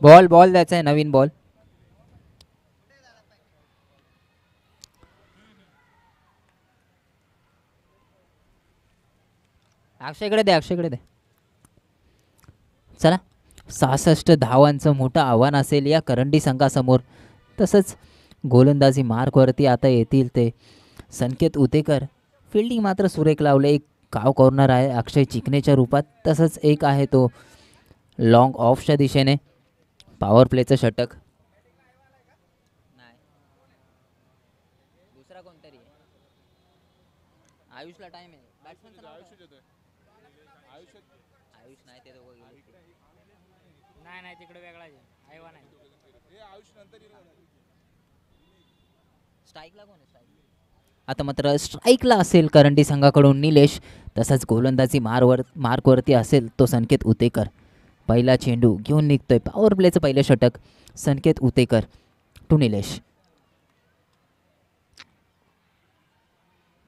Ball ball द्यायचा आहे, नवीन ball. अक्षयकडे दे, अक्षयकडे दे. चला, 66 धावांचं मोठं आव्हान असेल या करंडी संघासमोर. तसंच गोलंदाजी मार्कवरती आता येतील ते संकेत उतेकर. फिल्डिंग मात्र सुरेख लावले. एक काव कॉर्नर आहे अक्षय चिकनेच्या रूपात, तसंच एक आहे तो लॉंग ऑफच्या दिशेने पॉवर प्लेचं षटक. दुसरा कोणतरी आयुषला टाइम आहे. आयुष नाही, ते नाही तिकडे वेगळा आहे. स्ट्राईकला कोण आहे? आता मात्र स्ट्राईकला असेल करंडी संघाकडून निलेश. तसंच गोलंदाजी मार्कवरती असेल तो संकेत उतेकर. पहिला चेंडू घेऊन निघतोय, पॉवर प्लेचं पहिलं षटक. संकेत उतेकर टू निलेश.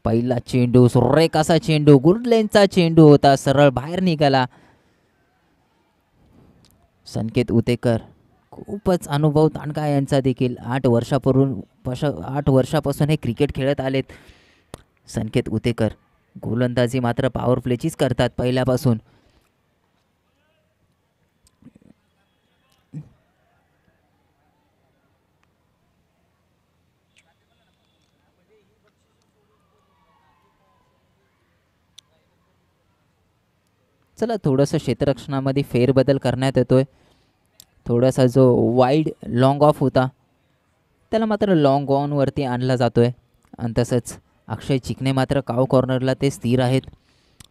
पहिला चेंडू सुरेख असा चेंडू, गुडलेनचा चेंडू होता, सरळ बाहेर निघाला. संकेत उतेकर खूपच अनुभव ताणका यांचा देखील. 8 वर्षापासून हे क्रिकेट खेळत आलेत संकेत उतेकर. गोलंदाजी मात्र पॉवर प्लेचीच करतात पहिल्यापासून. चला, थोडंसं क्षेत्ररक्षणामध्ये फेरबदल करण्यात येतोय. थोडासा जो वाईड लॉंग ऑफ होता त्याला मात्र लॉंग ऑनवरती आणला जातोय. आणि तसंच अक्षय चिकने मात्र काव कॉर्नरला ते स्थिर आहेत.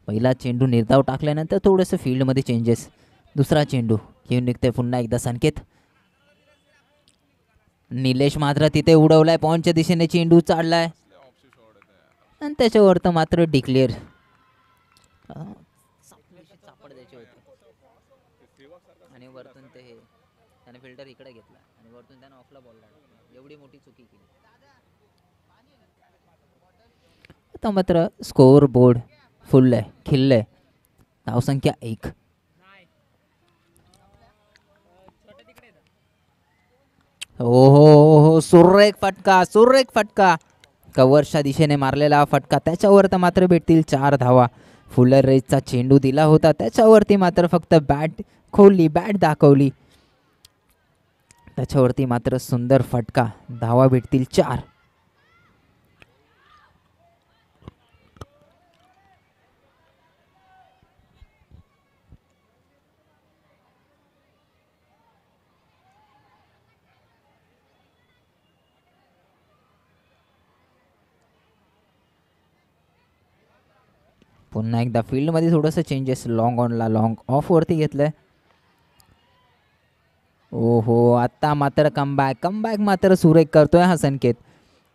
पहिला चेंडू निर्धाव टाकल्यानंतर थोडंसं फील्डमध्ये चेंजेस. दुसरा चेंडू घेऊन निघतोय पुन्हा एकदा संकेत. निलेश मात्र तिथे उडवलाय, पॉईंटच्या दिशेने चेंडू चाडलाय आणि त्याच्यावर तर मात्र डिक्लेअर. आणि वरतून ते त्याने फिल्डर इकडे घेतला आणि वरतून त्याने ऑफला बॉल लागला. एवढी मोठी चुकी केली. आता मात्र स्कोअर बोर्ड फुल आहे, खिल्लंय. धावसंख्या 1. हो, सुरेख फटका, सुरेख फटका. कव्हरच्या दिशेने मारलेला फटका, त्याच्यावर तर मात्र भेटतील 4 धावा. फुलर रेसचा चेंडू दिला होता, त्याच्यावरती मात्र फक्त बॅट खोलली, बॅट दाखवली. त्याच्यावरती मात्र सुंदर फटका, धावा भेटतील 4. पुन्हा एकदा फील्डमध्ये थोडंसं चेंजेस. लॉंग ऑनला लॉंग ऑफवरती घेतलंय. ओहो, आता मात्र कमबॅक मात्र सुरेख करतोय हा संकेत.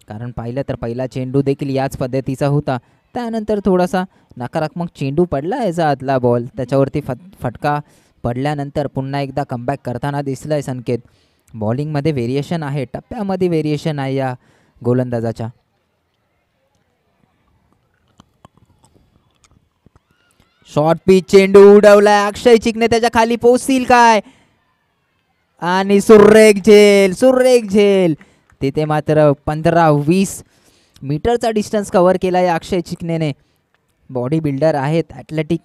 कारण पाहिलं तर पहिला चेंडू देखील याच पद्धतीचा होता. त्यानंतर थोडासा नकारात्मक चेंडू पडला याचा आतला बॉल, त्याच्यावरती फटका पडल्यानंतर पुन्हा एकदा कमबॅक करताना दिसलाय संकेत. बॉलिंगमध्ये व्हेरिएशन आहे, टप्प्यामध्ये व्हेरिएशन आहे या गोलंदाजाच्या. शॉर्ट पिच चेंडू उडवलाय अक्षय चिकने, त्याच्या खाली पोहोचतील काय? आणि सुरेख झेल. तिथे मात्र 15-20 मीटरचा डिस्टन्स कव्हर केला या अक्षय चिकनेने. बॉडी बिल्डर आहेत, ॲथलेटिक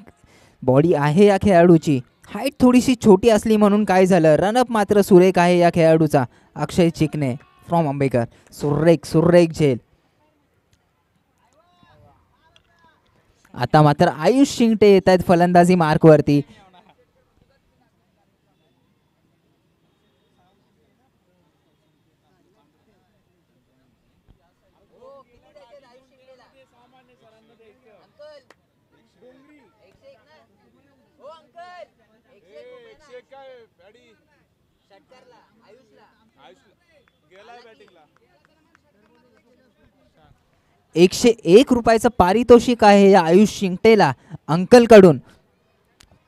बॉडी आहे या खेळाडूची. हाईट थोडीशी छोटी असली म्हणून काय झालं, रनअप मात्र सुरेख आहे या खेळाडूचा. अक्षय चिकने फ्रॉम आंबेकर. सुरेख झेल. आता मात्र आयुष शिंगटे येत आहेत फलंदाजी मार्कवरती. ₹101 पारितोषिक आहे या आयुष शिंगटेला अंकलकडून.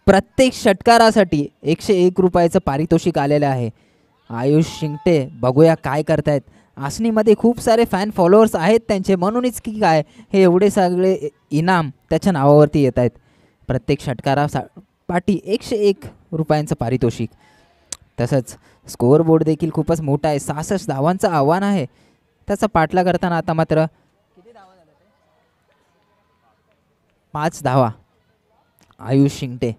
प्रत्येक षटकारासाठी ₹101 पारितोषिक आलेलं आहे. आयुष शिंगटे बघूया काय करतायत. आसनीमध्ये खूप सारे फॅन फॉलोअर्स आहेत त्यांचे, म्हणूनच की काय हे एवढे सगळे इनाम त्याच्या नावावरती येत आहेत. प्रत्येक षटकारासाठी ₹101 पारितोषिक. तसंच स्कोअर बोर्ड देखील खूपच मोठा आहे. 66 धावांचं आव्हान आहे. त्याचा पाठला करताना आता मात्र 5 धावा आयुष शिंगटे.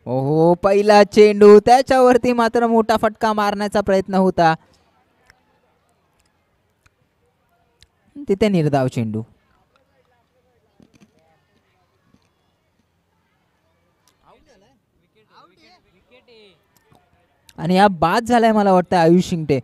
ओहो, पहिला चेंडू त्याच्यावरती मात्र मोठा फटका मारण्याचा प्रयत्न होता. तिथे निर्धाव चेंडू. आणि हा बाद झालाय मला वाटतं आयुष शिंगटे.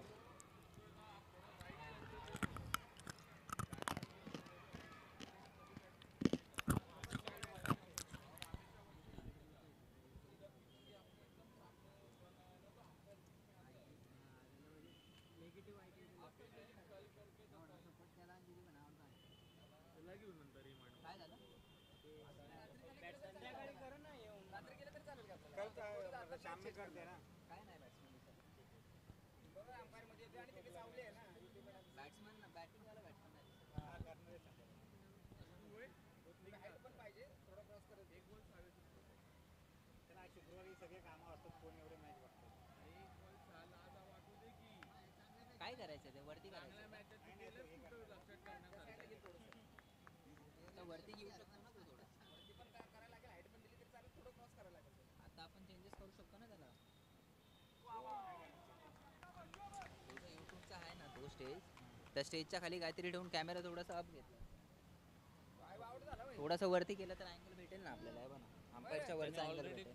काय करायचं ते वरती करायचं वरती घेऊ शकतो ना थोडं. आता आपण चेंजेस करू शकतो ना त्याला. युट्यूबचा आहे ना तो स्टेज, त्या स्टेजच्या खाली काहीतरी ठेवून कॅमेरा थोडासा अप घेतला, थोडासा वरती केलं तर अँगल भेटेल ना आपल्याला. आहे बघा अंपायरच्या वरचा अँगल भेटेल.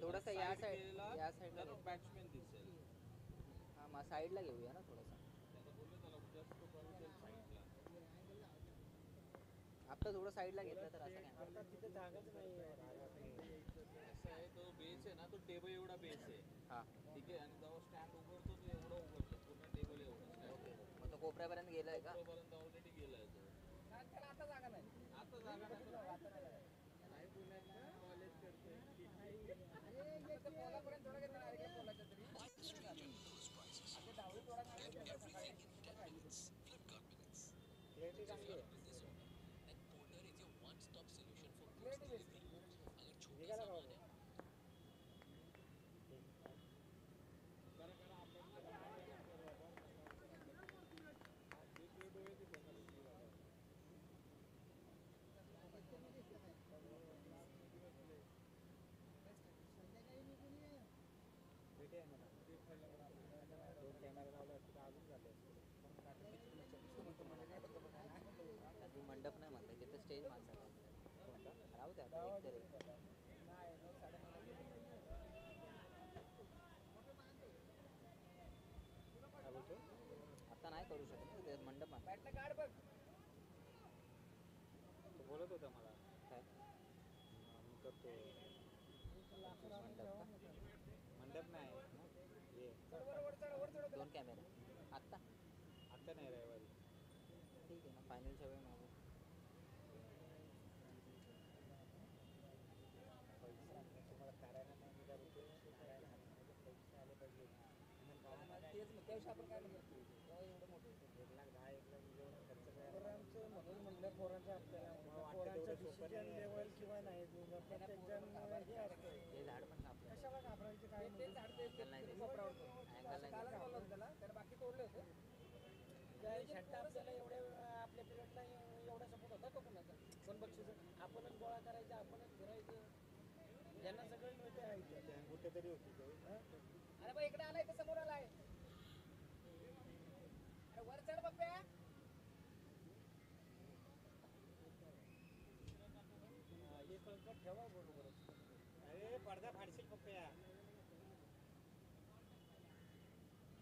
थोडासा या साईडला बॅट्समॅन दिसेल. हा मग साईडला घेऊया ना थोडासा. आता थोडं साईडला घेतलं तर असं काय तिथे जागाच नाही. कसं आहे तो बेस आहे ना, तो टेबल एवढा बेस आहे. हा ठीक आहे. आणि जेव्हा स्टँड उघडतो तो एवढा उघडतो पूर्ण टेबल एवढा. ओके, मग तो कोपऱ्यापर्यंत गेलाय का? कोपऱ्यापर्यंत ऑलरेडी गेलाय तो. त्याला आता जागा नाही. आता जागा नाही. नाही पुण्यात कॉलेज करतोय. पोलापर्यंत थोडं घेतलं अरे पोलाच्या तरी. आता डावळी थोडा सकाळी. क्लिअरिटी चांगली आहे. मंडप नाही म्हणता तिथे स्टेज मारतात. राहू द्या आता नाही करू शकत मंडप बोलत होता मला काय करतो. मंडप नाही दोन कॅमेरे आत्ता नाही रविवारी. ठीक आहे ना, फायनलच्या वेळ मागू. आपणच गोळा करायचा, आपणच फिरायचं, ज्यांना सगळं मिळते कुठेतरी होती. अरे बा इकडे आलाय तर समोर आलाय. अरे वर चढ बप्प्या. ठेवा बरोबर. अरे पडदा फाडशील पप्प्या.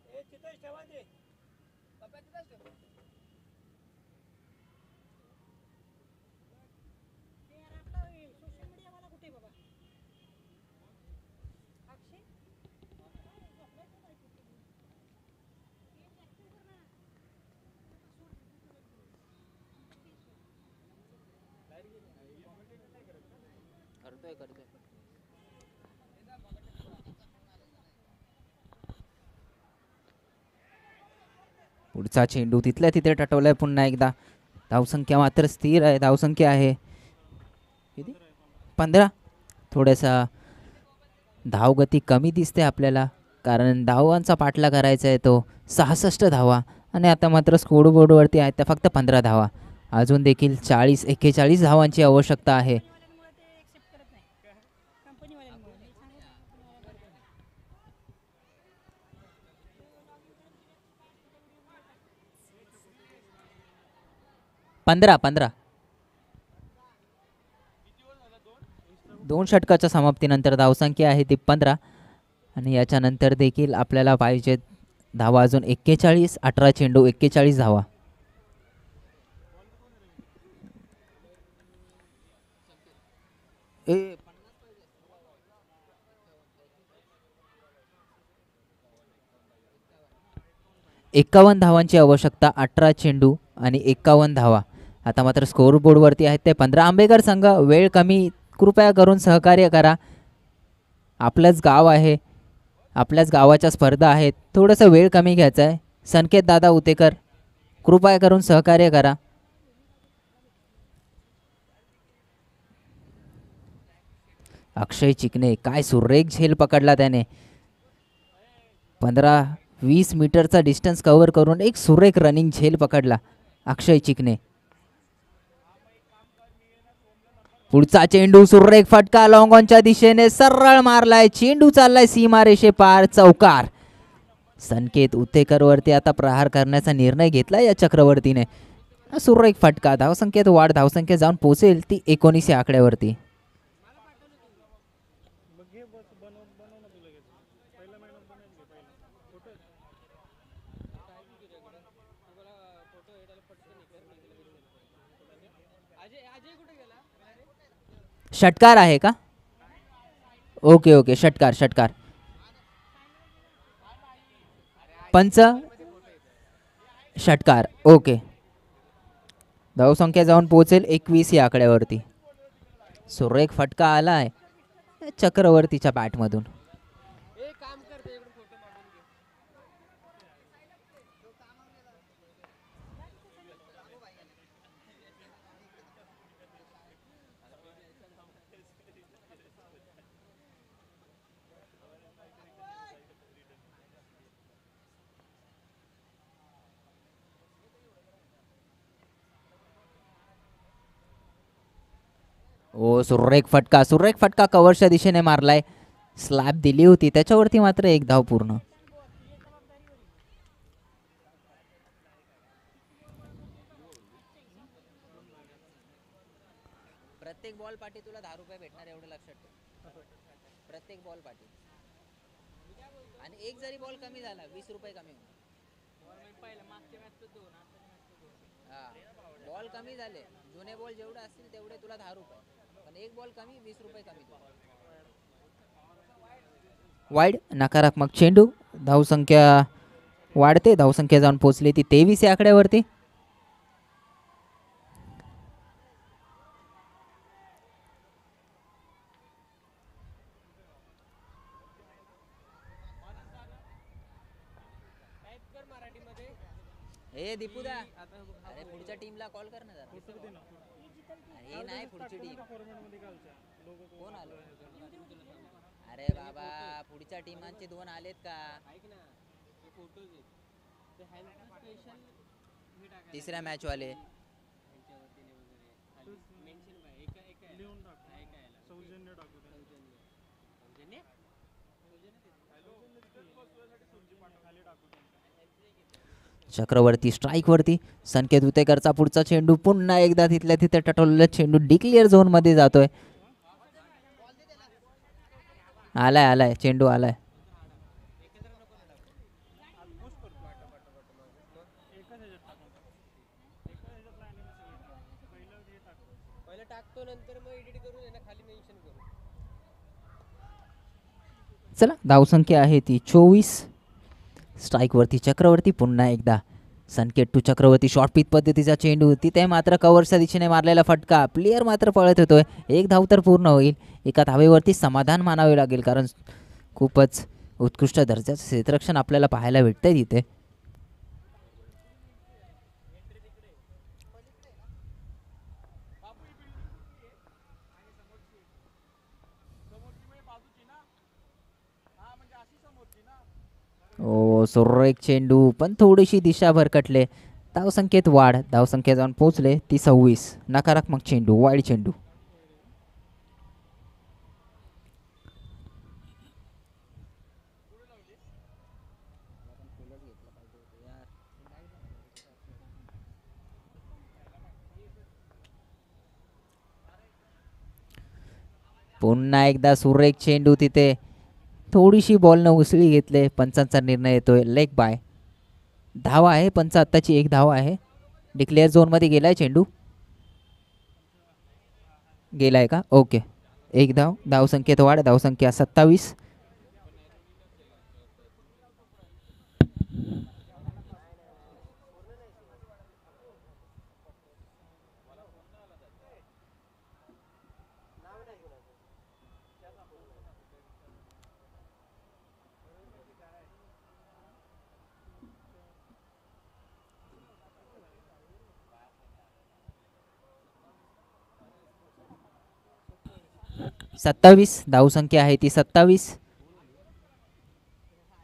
ए तिथंच ठेवा ते पप्प्या, तिथंच ठेव. सोशल मीडिया वाला कुठे बाबा. पुढचा चेंडू तिथल्या तिथे टटवलाय पुन्हा एकदा. धावसंख्या मात्र स्थिर आहे. धावसंख्या आहे 15. थोडासा धावगती कमी दिसते आपल्याला, कारण धावांचा पाठला करायचा आहे तो. 66 धावा आणि आता मात्र स्कोरबोर्डवरती आहेत त्या फक्त 15 धावा. अजून देखील 40-41 धावांची आवश्यकता आहे. पंधरा 2 षटकाच्या समाप्तीनंतर धावसंख्या आहे ती 15 आणि याच्यानंतर देखील आपल्याला पाहिजे धावा अजून 41. 18 चेंडू 41 धावा. ए 51 धावांची आवश्यकता. 18 चेंडू आणि 51 धावा. आता मात्र स्कोरबोर्डवरती आहेत ते 15. आंबेकर संघ वेळ कमी, कृपया करून सहकार्य करा. आपलंच गाव आहे, आपल्याच गावाच्या स्पर्धा आहेत, थोडंसं वेळ कमी घ्यायचा आहे. संकेत दादा उतेकर कृपया करून सहकार्य करा. अक्षय चिकणे काय सुरेख झेल पकडला त्याने. 15-20 मीटरचा डिस्टन्स कव्हर करून एक सुरेख रनिंग झेल पकडला अक्षय चिकणे. पुढचा चेंडू सुरेख फटका लॉंग ऑनच्या दिशेने सरळ मारलाय. चेंडू चाललाय सीमारेषे पार, चौकार. संकेत उतेकर वरती आता प्रहार करण्याचा निर्णय घेतला या चक्रवर्तीने. सुरेख फटका. धावसंख्येत वाढ, धावसंख्या जाऊन पोहोचेल ती 19 या आकड्यावरती. षटकार आहे का? ओके ओके, षटकार षटकार. पंच षटकार. ओके. धावसंख्या जाऊन पोहोचेल 21 या आकड्यावरती. सुरेख फटका आलाय चक्रवर्तीच्या बॅटमधून. ओ सुरेख फटका, सुरेख फटका कव्हरच्या दिशेने मारलाय. स्लॅब दिली होती त्याच्यावरती मात्र एक धाव पूर्ण. प्रत्येक बॉल पाठी तुला 10 रुपये भेटणार एवढं लक्षात ठेव. प्रत्येक बॉल पाठी. आणि एक जरी बॉल कमी झाला 20 रुपये कमी होणार. बॉल कमी झाले, जुने बॉल जेवढे असतील तेवढे तुला 10 रुपये, पण एक बॉल कमी 20 रुपये कमी. वाईड नकारात्मक चेंडू. धावसंख्या वाढते, धावसंख्या जाऊन पोहोचली ती 23 या आकड्यावरती. हे दीपूदा, अरे पुढच्या टीमला कॉल कर ना जरा. हे नाही पुढची टीम कोण आलो? अरे बाबा पुढच्या टीमांचे 2 आलेत का? तिसऱ्या मॅच वाले. चक्रवर्ती स्ट्राईक वरती. संकेत उतेकरचा पुढचा चेंडू पुन्हा एकदा तिथल्या तिथे टटवलेला चेंडू डिक्लिअर झोन मध्ये जातोय. आलाय आलाय चेंडू आलाय. चला धावसंख्या आहे ती 24. स्ट्राईक वरती चक्रवर्ती पुन्हा एकदा. संकेत टू चक्रवर्ती, शॉर्ट पिच पद्धतीचा चेंडू, तिथे मात्र कव्हरच्या दिशेने मारलेला फटका, प्लेयर मात्र पळत होतोय. एक धाव तर पूर्ण होईल. एका धावेवरती समाधान मानावे लागेल, कारण खूपच उत्कृष्ट दर्जाचं क्षेत्ररक्षण आपल्याला पाहायला भेटतंय तिथे. ओ सुरेख चेंडू, पण थोडीशी दिशा भरकटले. धावसंख्येत वाढ, धावसंख्या जाऊन पोहोचले ती 26. नकारात्मक चेंडू, वाईड चेंडू. पुन्हा एकदा सुरेख चेंडू, तिथे थोडीशी बॉलनं उसळी घेतले. पंचांचा निर्णय येतोय लेग बाय. धाव आहे पंच, आत्ताची एक धाव आहे. डिक्लेअर झोनमध्ये गेलाय चेंडू, गेलाय का? ओके, एक धाव. धावसंख्येत वाढ, धावसंख्या 27. सत्तावीस धावसंख्या आहे ती 27.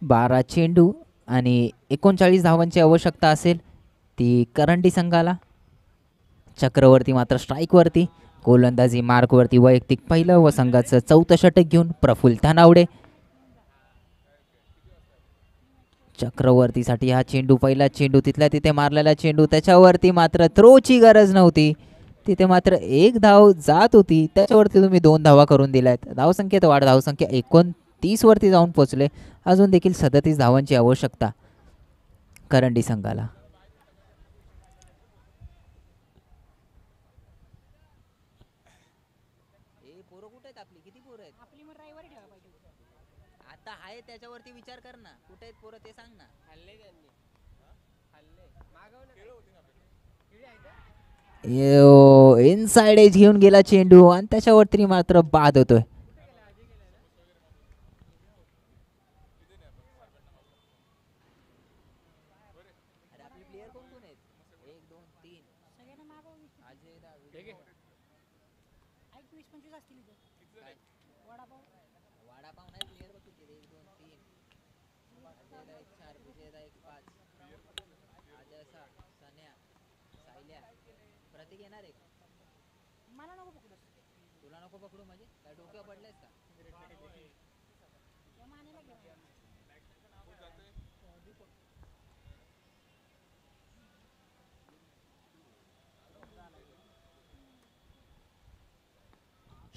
12 चेंडू आणि 39 धावांची आवश्यकता असेल ती करंडी संघाला. चक्रवर्ती मात्र स्ट्राईकवरती, गोलंदाजी मार्कवरती वैयक्तिक पहिलं व संघाचं 4थं षटक घेऊन प्रफुल्ल थानावडे. चक्रवर्तीसाठी हा चेंडू, पहिला चेंडू, तिथल्या तिथे मारलेला चेंडू, त्याच्यावरती मात्र थ्रोची गरज नव्हती. तिथे मात्र एक धाव जात होती, त्याच्यावरती तुम्ही 2 धावा करून दिल्यात. धावसंख्येत वाढ, धावसंख्या 29 वरती जाऊन पोहोचले. अजून देखील 37 धावांची आवश्यकता करंडी संघाला. आता आहे त्याच्यावरती विचार कर ना, कुठे आहेत पोरं ते सांग ना. इनसाइड एज घेऊन गेला चेंडू आणि त्याच्यावरती मात्र बाद होतोय.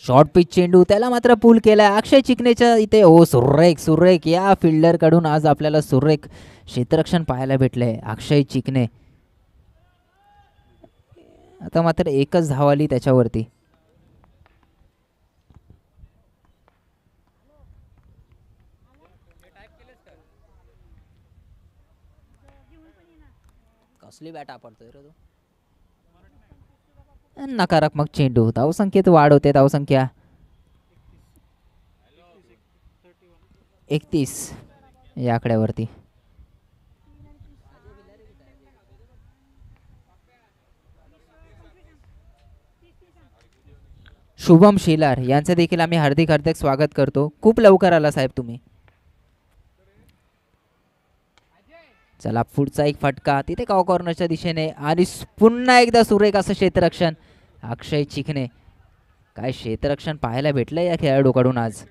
शॉर्ट पिच चेंडू, त्याला मात्र पूल केलाय अक्षय चिकनेच्या इथे. ओ सुरेख, सुरेख या फिल्डर कडून आज आपल्याला सुरेख क्षेत्ररक्षण पाहायला भेटलंय. अक्षय चिकने आता मात्र एकच धाव आली त्याच्यावरती. कसली बॅट आपडतोय रे तो. नकारात्मक चेंडू, धावसंख्येत वाढ होते. धावसंख्या 31 या आकड्यावरती. शुभम शेलार यांचं देखील आम्ही हार्दिक हार्दिक स्वागत करतो. खूप लवकर आला साहेब तुम्ही. चला पुढचा एक फटका, तिथे कॉर्नरच्या दिशेने आणि पुन्हा एकदा सुरेख असं क्षेत्ररक्षण. अक्षय चिकने, काय क्षेत्ररक्षण पाहायला भेटलं या खेळाडूकडून आज.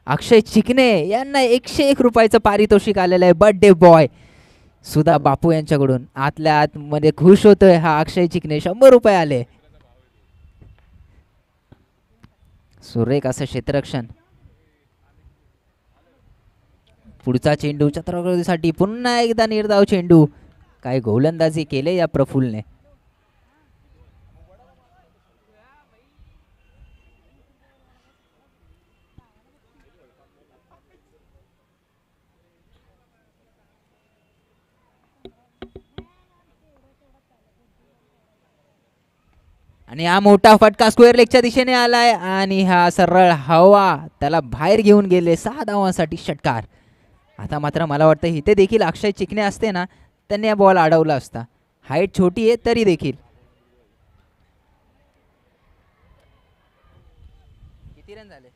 अक्षय चिकने यांना 101 रुपयाचं पारितोषिक आलेलं आहे. बर्थडे बॉय सुधा बापू यांच्याकडून. आतल्या आतमध्ये खुश होतोय हा अक्षय चिकने. 100 रुपये आले. सुरेख असं क्षेत्ररक्षण. पुढचा चेंडू छत्रपतीसाठी, पुन्हा एकदा निर्धाव चेंडू. काय गोलंदाजी केले या प्रफुल्लने. आणि हा मोठा फटका स्क्वेअर लेगच्या दिशेने आलाय आणि हा सरळ हवा त्याला बाहेर घेऊन गेले. 6 धावांसाठी षटकार. आता मात्र मला वाटतं इथे देखील अक्षय चिकणे असते ना, त्यांनी हा बॉल अडवला असता. हाईट छोटी आहे तरी देखील. किती रन झाले?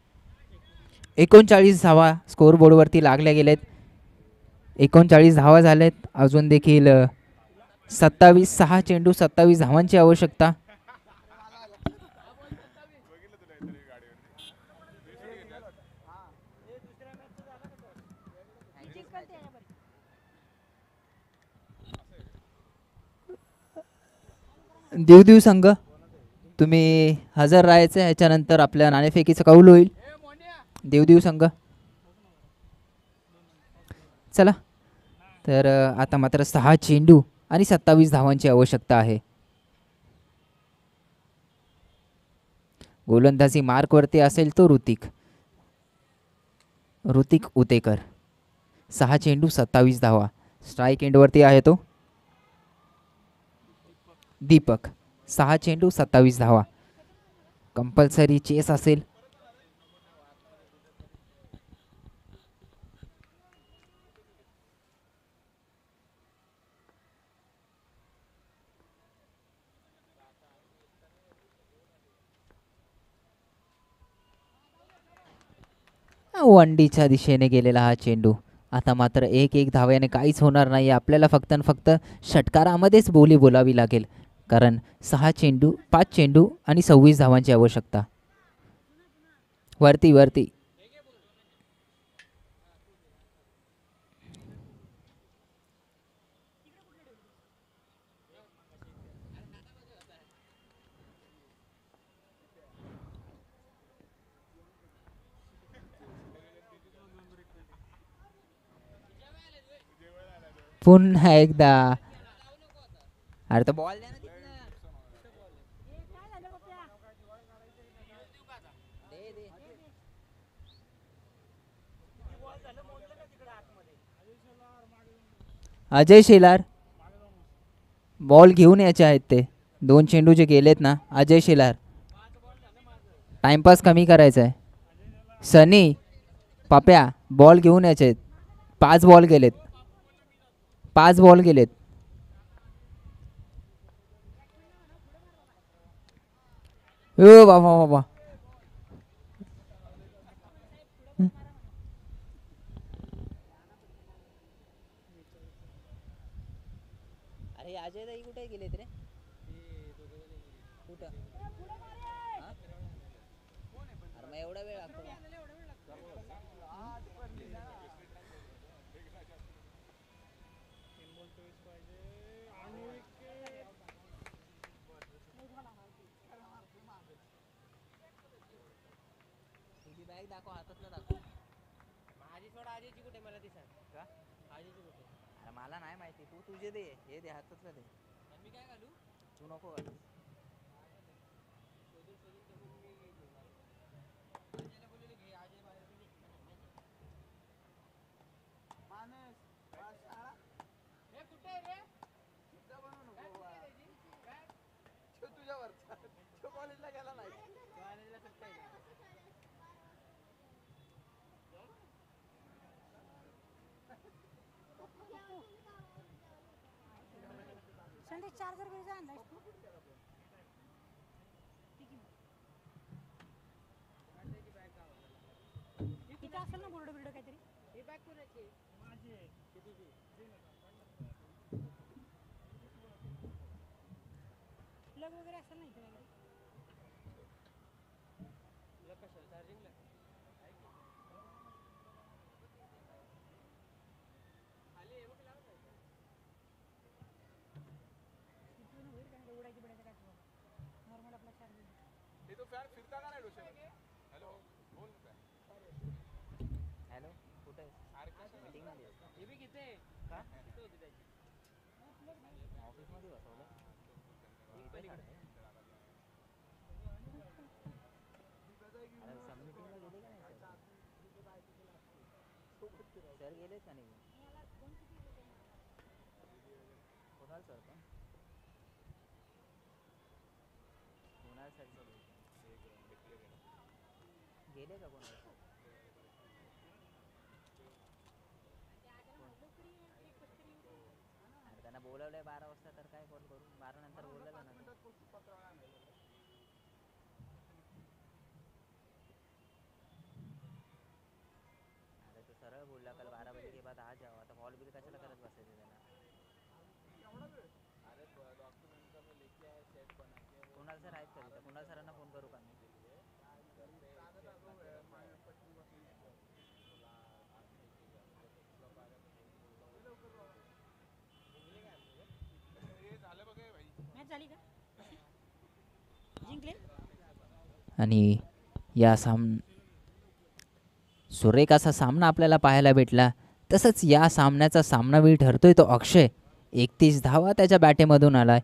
39 धावा स्कोर बोर्डवरती लागल्या गेलेत. 39 धावा झालेत. अजून देखील 27 6 चेंडू 27 धावांची आवश्यकता. देवदेव संघ तुम्ही हजर राहायचं. ह्याच्यानंतर आपल्या नाणेफेकीचं कौल होईल. देवदेव संघ चला. तर आता मात्र 6 चेंडू आणि 27 धावांची आवश्यकता आहे. गोलंदाजी मार्कवरती असेल तो ऋतिक उतेकर. 6 चेंडू 27 धावा. स्ट्राईक एंडवरती आहे तो दीपक. 6 चेंडू 27 धावा. कंपल्सरी चेस असेल. वंडीच्या दिशेने गेलेला हा चेंडू. आता मात्र 1-1 धाव्याने काहीच होणार नाही. आपल्याला फक्त फक्त षटकारामध्येच बोली बोलावी लागेल. कारण 6 चेंडू 5 चेंडू आणि 26 धावांची आवश्यकता. वरती वरती पुन्हा एकदा. अरे तर बॉल द्या ना. अजय शेलार बॉल घेऊन यायचे आहेत. ते 2 चेंडू जे गेलेत ना. अजय शेलार टाइमपास कमी करायचा आहे. सनी पाप्या बॉल घेऊन यायचे आहेत. 5 बॉल गेलेत. 5 बॉल गेलेत. ओ बाबा बाबा. अरे अजय दाई कुठे गेलेत रे? कुठं? अरे मग एवढा वेळ लागतो. बॅग दाखव. हातातलं दाखव. माझी सोडा आजीची कुठे मला ती सांग का? आजीची कुठे? अरे मला नाही माहिती. तू तुझे दे. हे दे हातातलं दे. मी काय घालू? तू नको घालू. कॉलेजला गेला नाही. संदेश चार्जर घ्यायचा आणलायस तू? इथे असेल ना बोर्ड बिर्ड काहीतरी. ही बॅग कोणाची? माझी आहे. कितीची? प्लग वगैरे असेल ना इथे वगैरे. प्लग कशाला? चार्जिंगला. खाली आहे बघ. लावून जायचं. तिथून होईल का? उडायची बिडायचं काय प्रॉब्लेम. नॉर्मल आपला चार्जिंग. हे तो फॅन फिरता का नाही डोक्यामध्ये? हॅलो बोल ना. हॅलो कुठे आहे? मीटिंग मध्ये आहे. हे बी किती आहे का? किती होती त्याची? ऑफिस मध्ये बसवलं. अरे सबमिटिंगला गेले का नाही सर गेलेच का नाही? कोणाला सर पण गेले का कोण त्यांना बोलवलंय 12 वाजता तर काय कॉल करू 12 नंतर बोललं ना अरे तो सरळ बोलला कल 12 बजे के बाद आ जाओ आता कॉल बिल कशाला करत बसायचं त्याला कुणाल सर आहेत का तिथं कुणाल सरांना फोन करू का मी मॅच झाली का जिंकले आणि या सुरेख असा सामना आपल्याला पाहायला भेटला तसंच या सामन्याचा सामनावीर ठरतोय तो अक्षय 31 धावा त्याच्या बॅटेमधून आलाय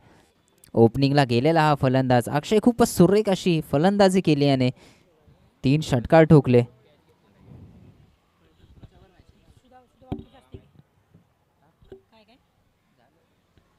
ओपनिंगला गेलेला हा फलंदाज अक्षय खूपच सुरेख अशी फलंदाजी केली याने 3 षटकार ठोकले